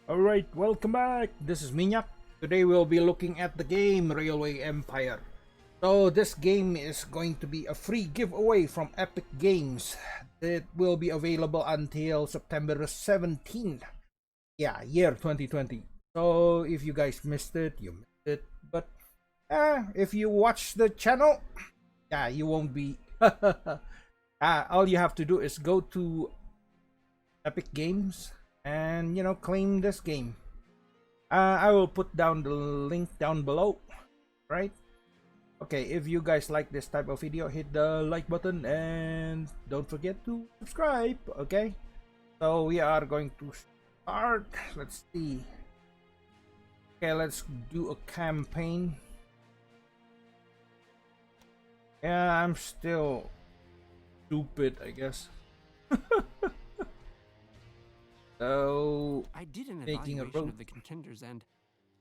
Alright, welcome back. This is Minyak. Today we'll be looking at the game Railway Empire. So this game is going to be a free giveaway from Epic Games. It will be available until September 17th. Yeah, year 2020. So if you guys missed it, you missed it. But if you watch the channel, you won't be. All you have to do is go to Epic Games and claim this game. I will put down the link down below, right? Okay, if you guys like this type of video, hit the like button and don't forget to subscribe. Okay, so we are going to start. Let's see. Okay, let's do a campaign. Yeah, I'm still stupid, I guess. So I did an taking a evaluation road. of the contenders, and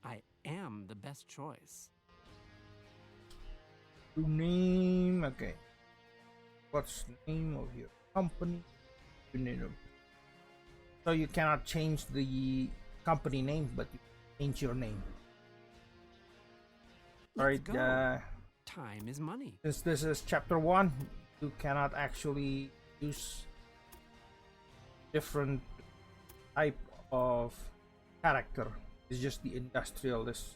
I am the best choice. Name, okay. What's the name of your company? So you cannot change the company name, but you can change your name. Alright, Time is money. since this is chapter 1, you cannot actually use different type of character. It's just the industrialist.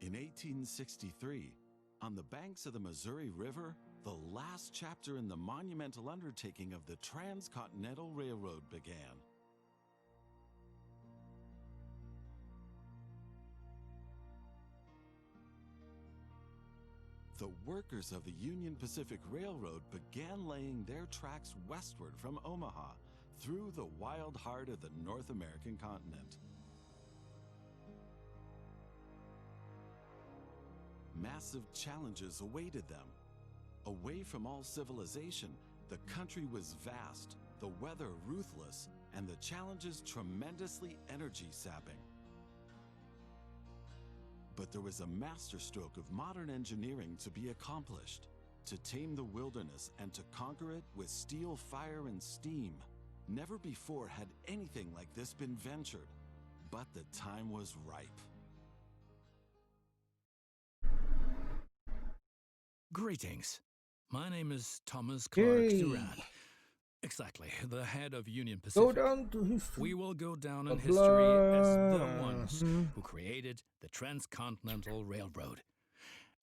In 1863, on the banks of the Missouri River, the last chapter in the monumental undertaking of the Transcontinental Railroad began. The workers of the Union Pacific Railroad began laying their tracks westward from Omaha through the wild heart of the North American continent. Massive challenges awaited them. Away from all civilization, the country was vast, the weather ruthless, and the challenges tremendously energy-sapping. But there was a masterstroke of modern engineering to be accomplished, to tame the wilderness and to conquer it with steel, fire, and steam. Never before had anything like this been ventured, but the time was ripe. Greetings. My name is Thomas Clark Durant. Exactly, the head of Union Pacific. Go down to history. We will go down in history as the Blah. ones who created the Transcontinental Railroad.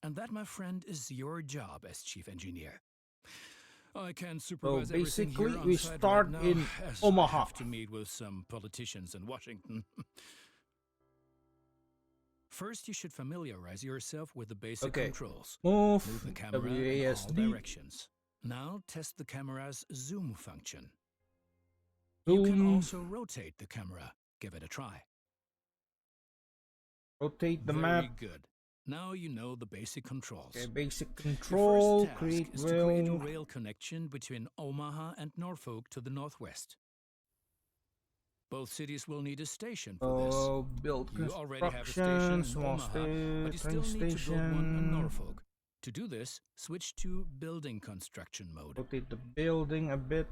And that, my friend, is your job as chief engineer. I can supervise everything basically, here on we site start right now, in as Omaha. I have to meet with some politicians in Washington. First, you should familiarize yourself with the basic controls. Move the camera in all WASD. directions. Now test the camera's zoom function. You can Zoom. also rotate the camera. Give it a try. Rotate the Very map. good. Now you know the basic controls. Okay, basic Your control. first task Create is to create a rail. rail connection between Omaha and Norfolk to the northwest. Both cities will need a station for this. Build You already have a station construction. in Small Omaha, but you train still need to build one in station. Norfolk. To do this, switch to building construction mode. Rotate the building a bit.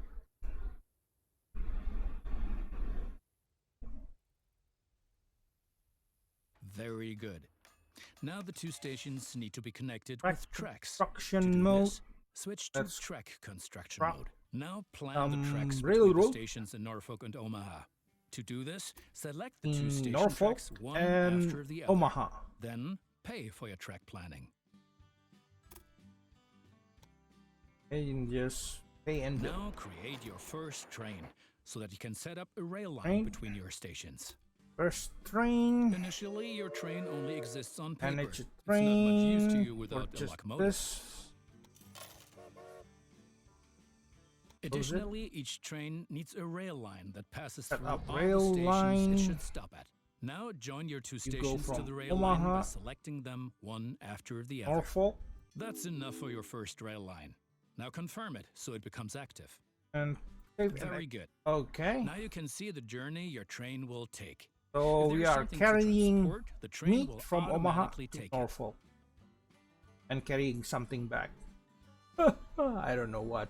Very good. Now the two stations need to be connected Track with tracks. construction To do mode. this, switch to That's track construction track. mode. Now plan the tracks between railroad. the stations in Norfolk and Omaha. To do this, select the two station Norfolk tracks one and after the other. Omaha. Then pay for your track planning. And just pay and build. Now create your first train so that you can set up a rail line Train. between your stations. First train. Initially, your train only exists on paper. And it's a It's not much use to train. you without a Purchase locomotive. this. Additionally, each train needs a rail line that passes Set through up all rail the stations line. it should stop at. Now join your two go stations to from the rail line by Omaha, selecting them one after the other. Norfolk, That's enough for your first rail line. Now confirm it so it becomes active. and save Very it. good. Okay. Now you can see the journey your train will take. So If we there's are something to carrying transport, the train will meat from Omaha automatically to take it. Norfolk. and carrying something back. I don't know what.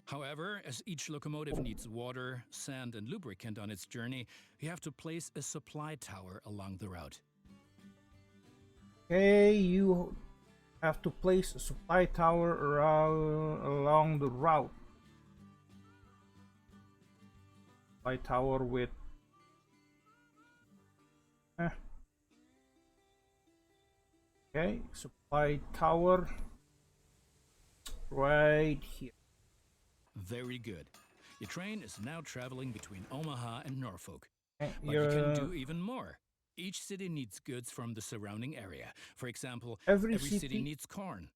However, as each locomotive needs water, sand, and lubricant on its journey, you have to place a supply tower along the route. Okay, you have to place a supply tower along the route. Supply tower with okay, supply tower right here. Very good. Your train is now traveling between Omaha and Norfolk. Okay, But you can do even more. Each city needs goods from the surrounding area. For example, every every city city needs corn.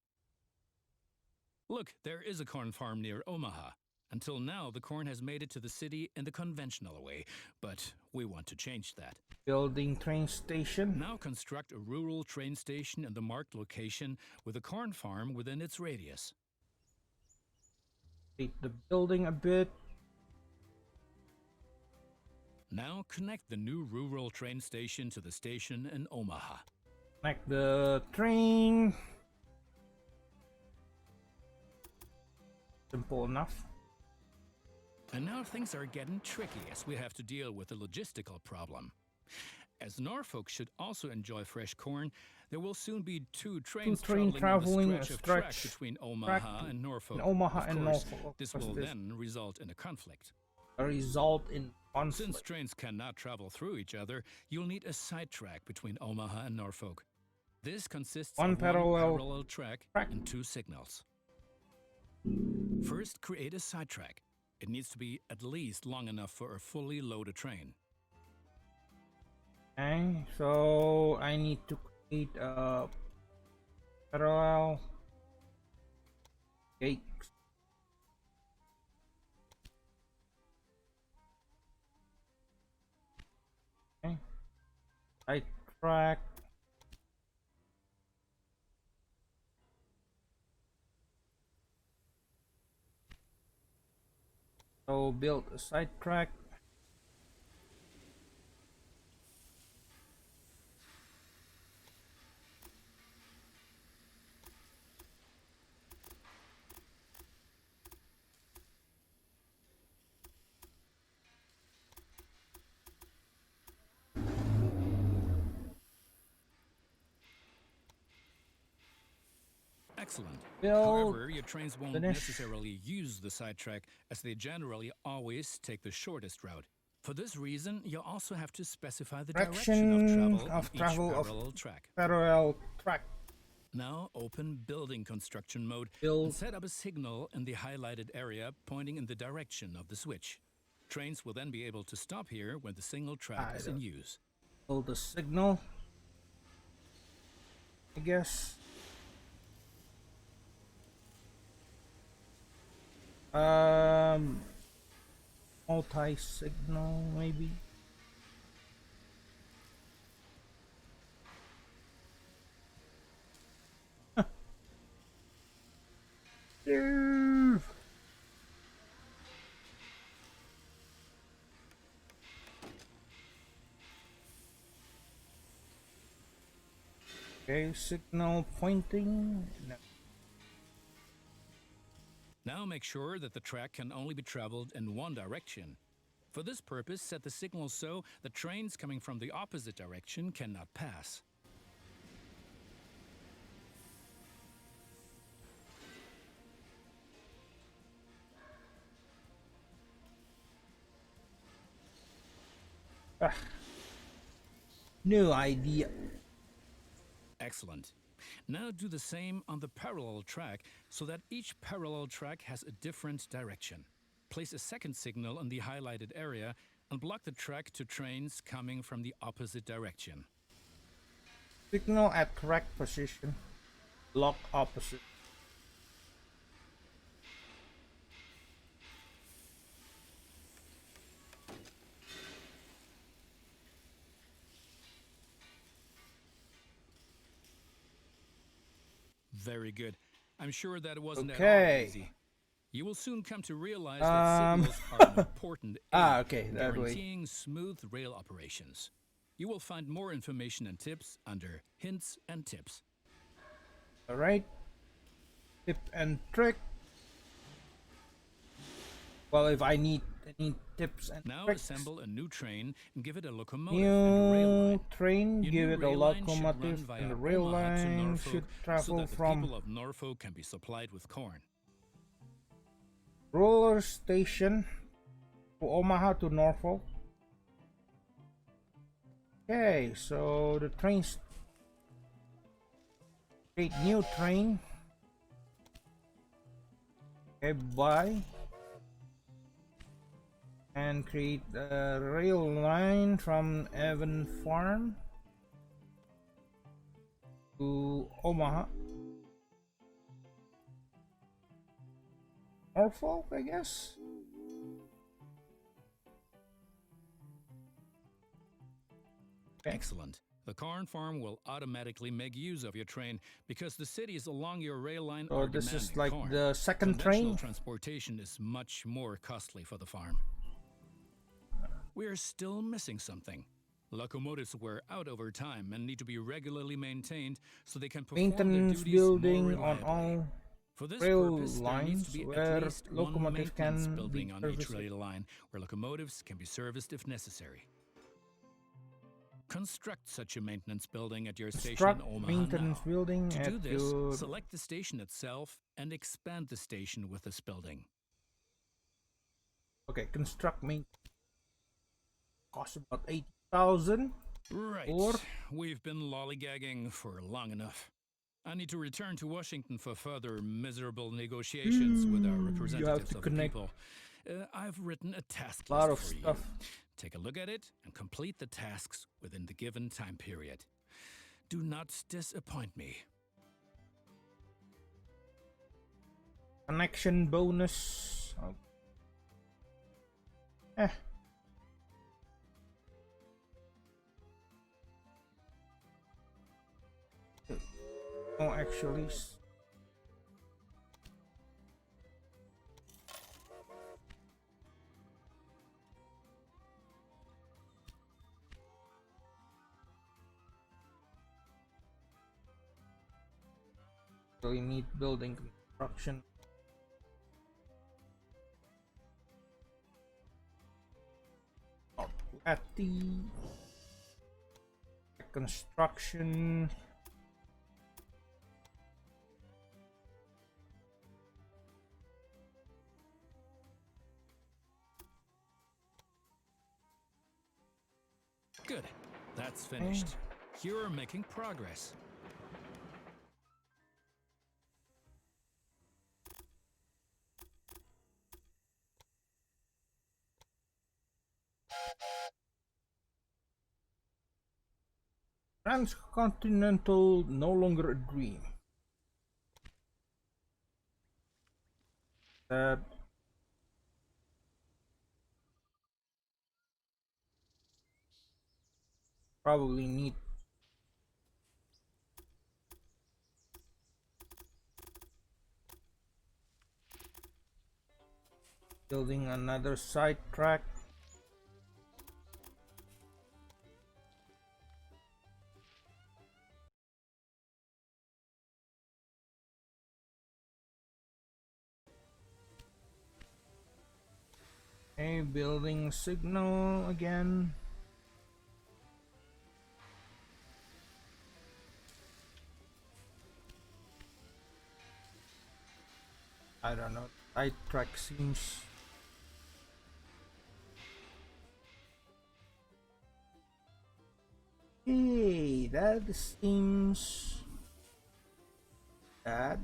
Look, there is a corn farm near Omaha. Until now, the corn has made it to the city in the conventional way, but we want to change that. building train station. Now construct a rural train station in the marked location with a corn farm within its radius. Update the building a bit. Now connect the new rural train station to the station in Omaha. Connect the train. Simple enough. And now things are getting tricky as we have to deal with a logistical problem. As Norfolk should also enjoy fresh corn, there will soon be two trains traveling in the stretch of track between Omaha and Norfolk. Omaha Of and course, Norfolk. this will then result in a conflict. Result in conflict. Since trains cannot travel through each other, you'll need a sidetrack between Omaha and Norfolk. This consists One of parallel one parallel track and two signals. First, create a sidetrack. It needs to be at least long enough for a fully loaded train. Okay, so I need to create a parallel gate. Okay, side track. So build a side track. Excellent. Build However, your trains won't finish. necessarily use the sidetrack, as they generally always take the shortest route. For this reason, you'll also have to specify the direction of travel on each parallel track. Parallel track. Now open building construction mode Build. and set up a signal in the highlighted area pointing in the direction of the switch. Trains will then be able to stop here when the single track is in use. Build the signal, I guess. Multi-signal maybe. Yeah. Okay, signal pointing. No. Now make sure that the track can only be traveled in one direction. For this purpose, set the signal so that trains coming from the opposite direction cannot pass. New idea. Excellent. Now do the same on the parallel track so that each parallel track has a different direction. Place a second signal in the highlighted area and block the track to trains coming from the opposite direction. Signal at correct position. Block opposite. Very good. I'm sure that it wasn't at Okay. all easy. You will soon come to realize that signals are an important aid okay, in that way. guaranteeing smooth rail operations. You will find more information and tips under Hints and Tips. Alright. Tip and trick. Well, if I need any tips and Now tricks. assemble a new train and give it a locomotive and rail New line. train, Your give new it a rail line should locomotive, run and via the rail Omaha to line Norfolk should so travel that the from people of Norfolk can be supplied with corn. roller station to Omaha to Norfolk. Okay, so the trains. Create new train. Okay, buy. And create a rail line from Evan Farm to Omaha. Norfolk, I guess. Okay. Excellent. The corn farm will automatically make use of your train because the cities along your rail line So are this is demanding like corn. the second Conventional train. transportation is much more costly for the farm. We're still missing something. Locomotives wear out over time and need to be regularly maintained so they can perform their Maintenance duties more building reliably. on all For this rail purpose, there needs to lines be at where least one locomotive maintenance can building be on each serviced. rail line where locomotives can be serviced if necessary. Construct such a maintenance building at your station Construct in Omaha maintenance now. building To at do this, your select the station itself and expand the station with this building. okay. Construct main cost about 80,000. Right. Or We've been lollygagging for long enough. I need to return to Washington for further miserable negotiations with our you have representatives to of the connect people. I've written a task a lot list of for stuff. you. Take a look at it and complete the tasks within the given time period. Do not disappoint me. Connection bonus. Oh. Eh. No, actually. So you need building construction. At the construction. Good. That's finished. You're making progress. Transcontinental no longer a dream. That probably need building another side track. Okay, building signal again. I don't know. Side track seems. Hey, that seems bad.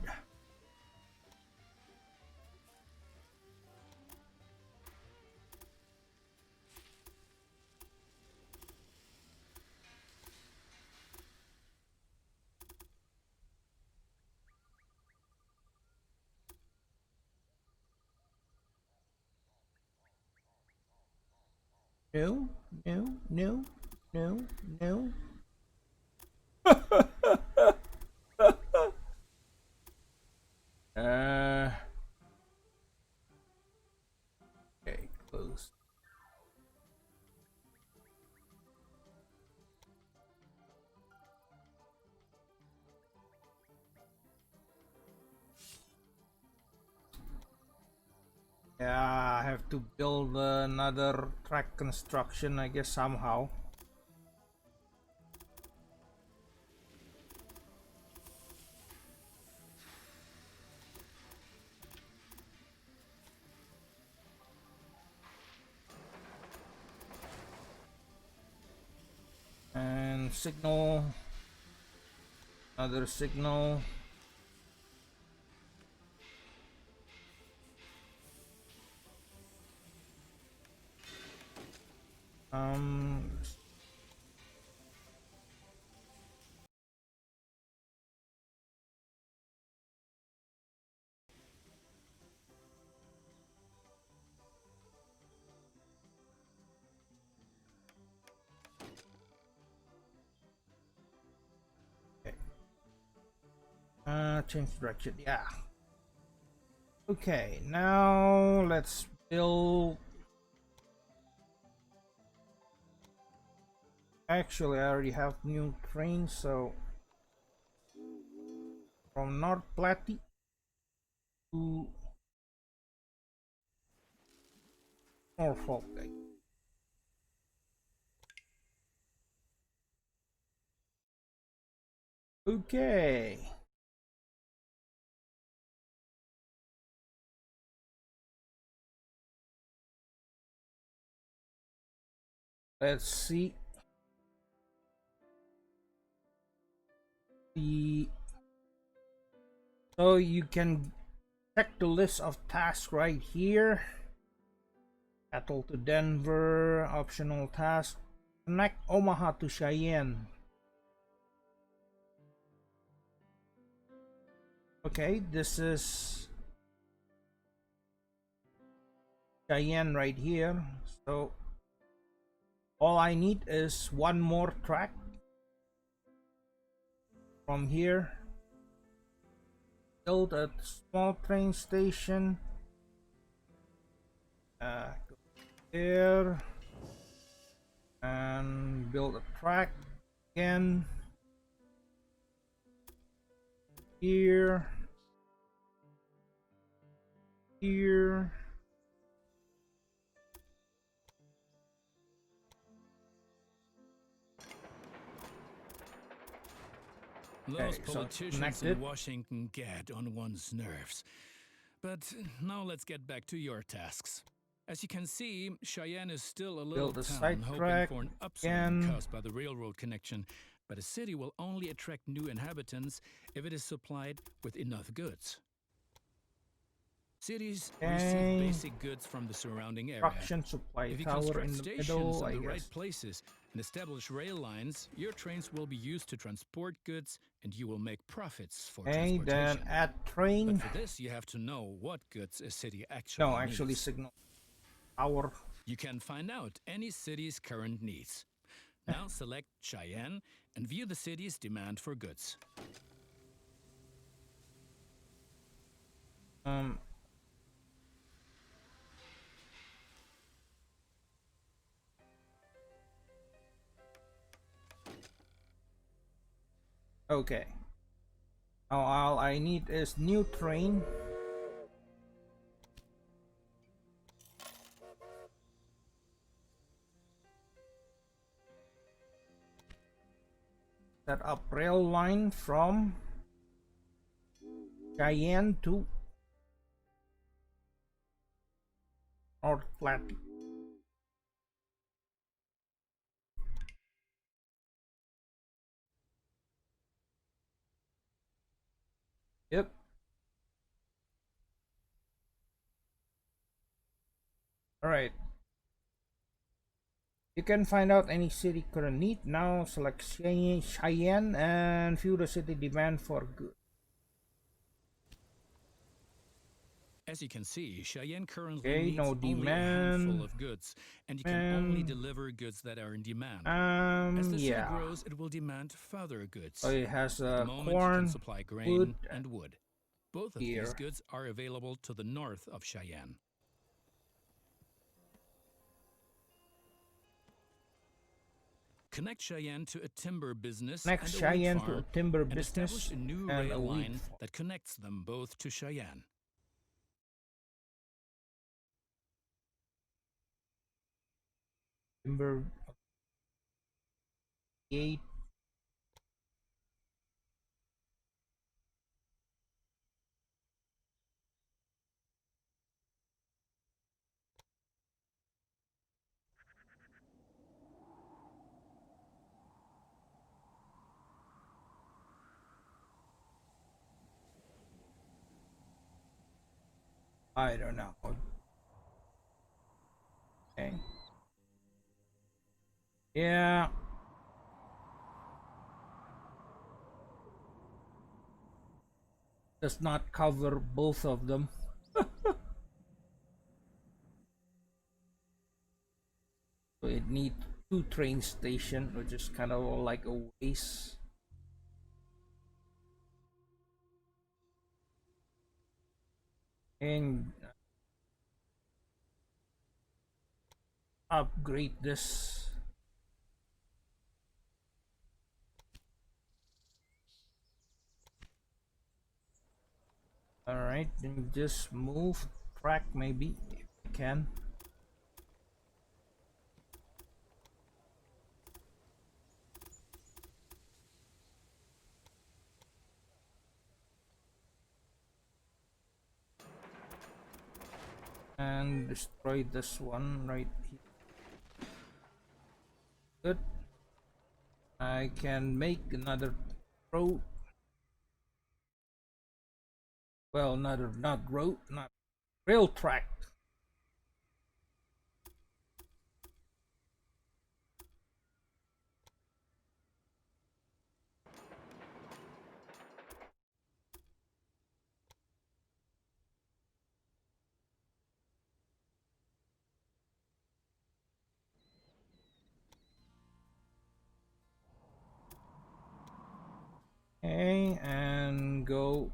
No, no, no, no, no. Yeah, I have to build another track construction, I guess, somehow. And signal, another signal. Um, okay. Change direction. Yeah. Okay, now let's build. Actually, I already have new trains, so from North Platte to Norfolk. Okay. Let's see. So you can check the list of tasks right here. Cattle to Denver, optional task. Connect Omaha to Cheyenne. Okay, this is Cheyenne right here. So all I need is one more track from here. Build a small train station. Go there and build a track again here, here. Those Okay, so politicians connected. in Washington get on one's nerves. But now let's get back to your tasks. As you can see, Cheyenne is still a little Build a town side hoping track for an upswing again. caused by the railroad connection, but a city will only attract new inhabitants if it is supplied with enough goods. Cities receive Okay. basic goods from the surrounding area. Construction supply If you tower construct in the stations middle, I in the guess. right places and establish rail lines, your trains will be used to transport goods and you will make profits for Okay, then transportation. add train. But for this, you have to know what goods a city actually No, actually needs. signal tower. You can find out any city's current needs. Now select Cheyenne and view the city's demand for goods. Okay. Now all I need is new train. Set up rail line from Cheyenne to North Platte. Yep. Alright. You can find out any city current need. Now select Cheyenne and view the city demand for goods. As you can see, Cheyenne currently Okay, needs no only a demand. handful of goods, and you can only deliver goods that are in demand. As the city Yeah. grows, it will demand further goods. So it has At the moment, you corn, can supply grain wood, and wood. Both of here. these goods are available to the north of Cheyenne. Connect Cheyenne to a timber business Next and a Cheyenne wheat to a farm, timber and business establish a new and rail a wheat line farm. that connects them both to Cheyenne. Timber 8. I don't know. Okay. Yeah. Does not cover both of them. So it needs two train station, which is kind of like a waste. And upgrade this. All right, then just move track maybe if you can. And destroy this one right here. Good. I can make another road. Well, not road, not rail track. Okay, and go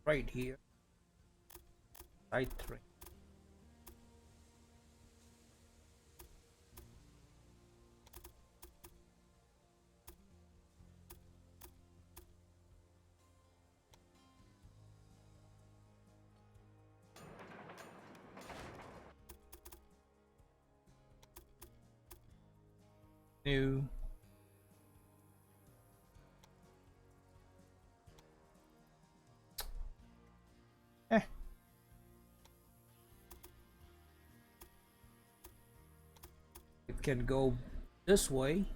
right here. Side train. New. Eh. It can go this way.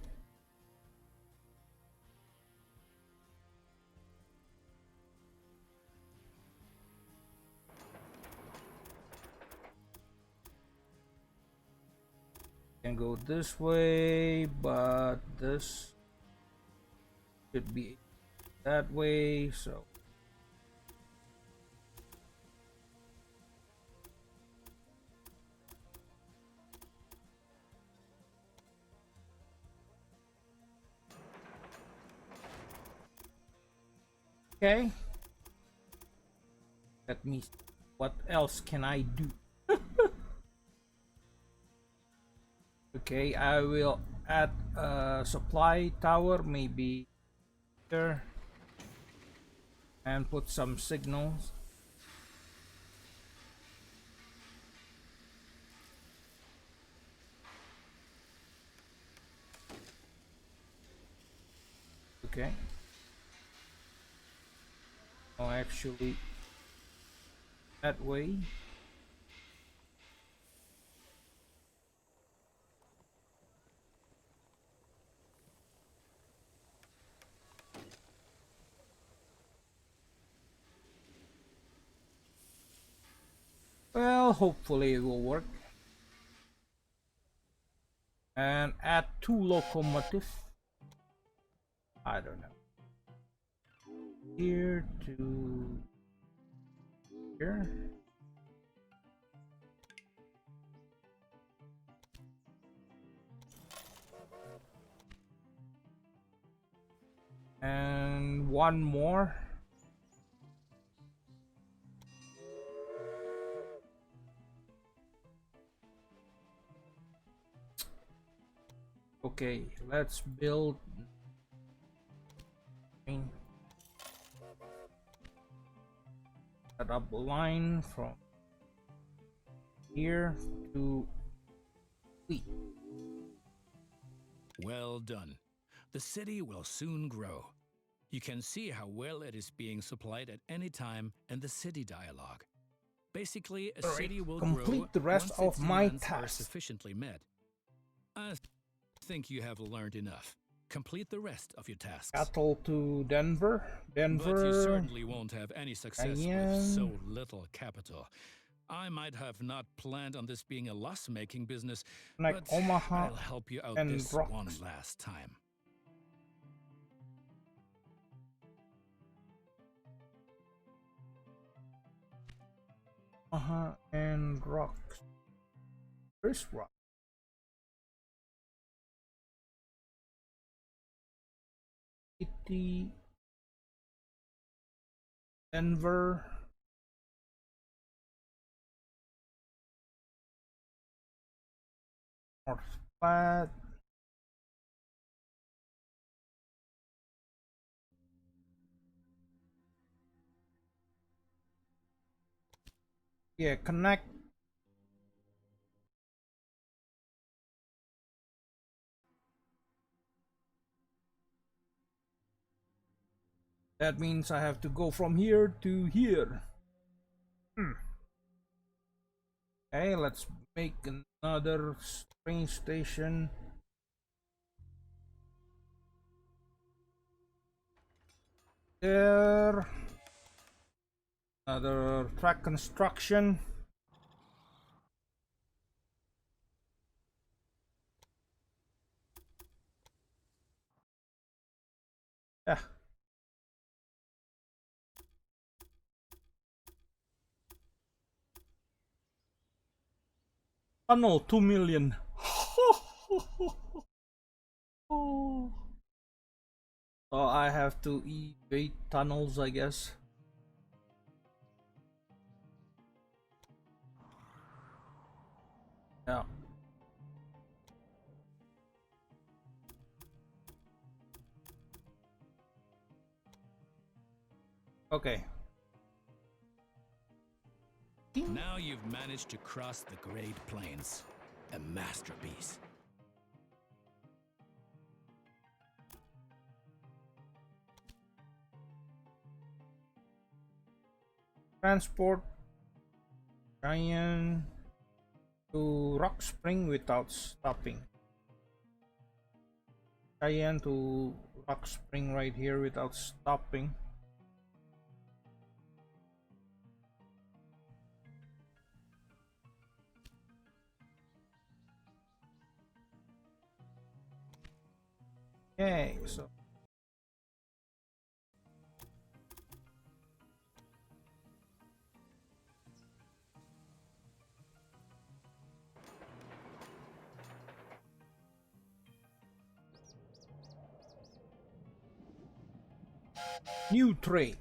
Can go this way, but this should be that way, so okay. Let me see. What else can I do? Okay, I will add a supply tower maybe here and put some signals. Okay. Oh, actually, that way. Well, hopefully it will work. And add two locomotives. I don't know. Here to here. And one more. Okay, let's build that double line from here to wheat. Well done. The city will soon grow. You can see how well it is being supplied at any time in the city dialogue. Basically, a Alright, city will complete grow the rest once of its my demands are tasks. sufficiently met. I think you have learned enough. Complete the rest of your tasks. Cattle to Denver. But you Denver. certainly won't have any success with Cayenne. so little capital. I might have not planned on this being a loss-making business, Like but Omaha I'll help you out and this Rocks. one last time. And Rocks. Where's Rock? City. Denver. North Platte. Yeah, connect. That means I have to go from here to here. Okay, let's make another train station. There. Another track construction. Yeah. Tunnel 2 million. Oh. So I have to evade tunnels, I guess. Yeah. Okay. Now you've managed to cross the Great Plains. A masterpiece. Transport Giant to Rock Spring without stopping. Giant to Rock Spring right here without stopping. Okay, so new trade.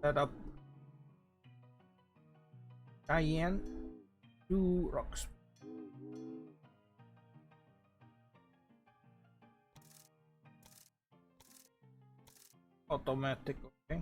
Set up Giant to Rock Spring. Automatic, okay.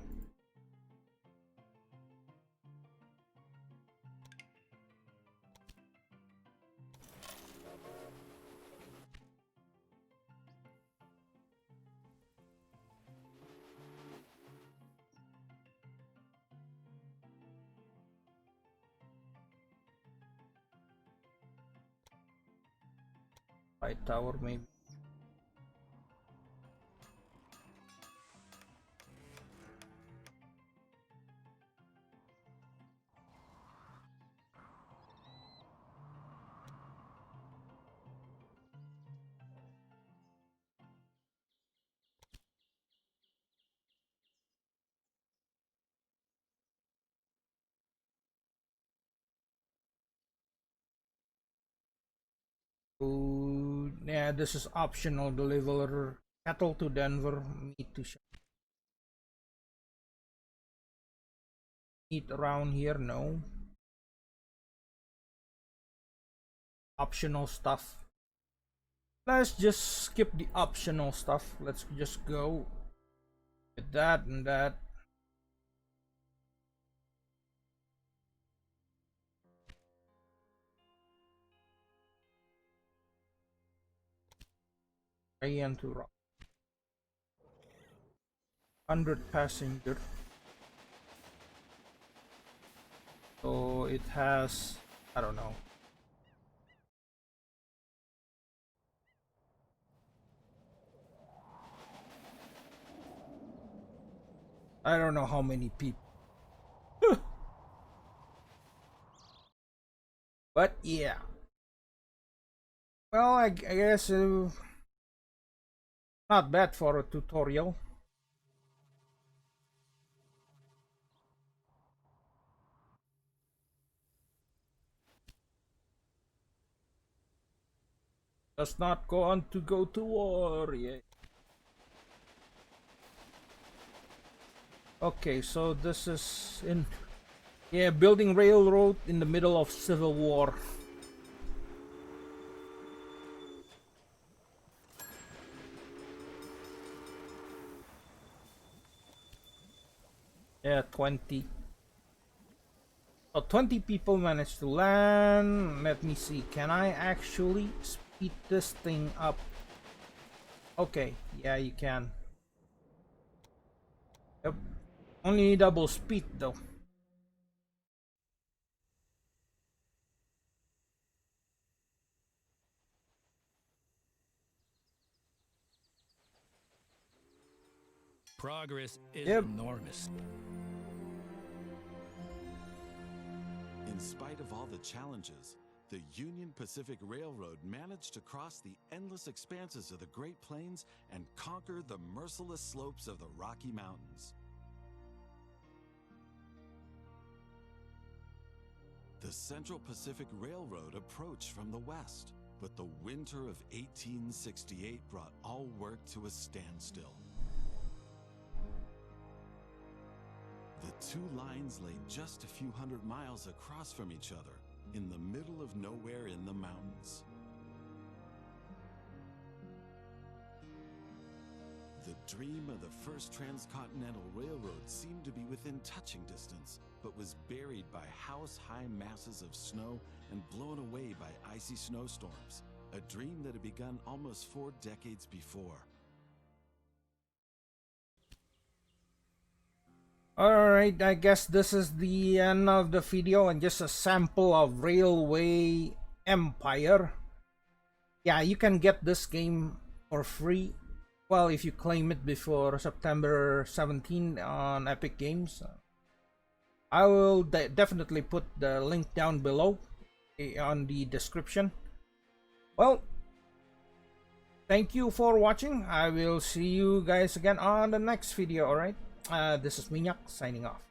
Light tower maybe. Oh, yeah, this is optional. Deliver cattle to Denver, meat to meat around here. No. Optional stuff. Let's just skip the optional stuff. Let's just go with that and that. Cayenne to Rock. 100 passenger. So it has, I don't know. I don't know how many people. But yeah. Well, I guess not bad for a tutorial. Does not go on to go to war. Yeah. Okay, so this is in, yeah, building railroad in the middle of civil war. Yeah, 20. So 20 people managed to land. Let me see, can I actually speed this thing up? Okay, yeah, you can. Yep. Only double speed though. Progress is Yep. enormous. In spite of all the challenges, the Union Pacific Railroad managed to cross the endless expanses of the Great Plains and conquer the merciless slopes of the Rocky Mountains. The Central Pacific Railroad approached from the west, but the winter of 1868 brought all work to a standstill. The two lines lay just a few hundred miles across from each other, in the middle of nowhere in the mountains. The dream of the first transcontinental railroad seemed to be within touching distance, but was buried by house-high masses of snow and blown away by icy snowstorms, a dream that had begun almost 4 decades before. Alright, I guess this is the end of the video and just a sample of Railway Empire. Yeah, you can get this game for free. Well, if you claim it before September 17 on Epic Games. I will definitely put the link down below on the description. Well, thank you for watching. I will see you guys again on the next video, alright? This is Minyak signing off.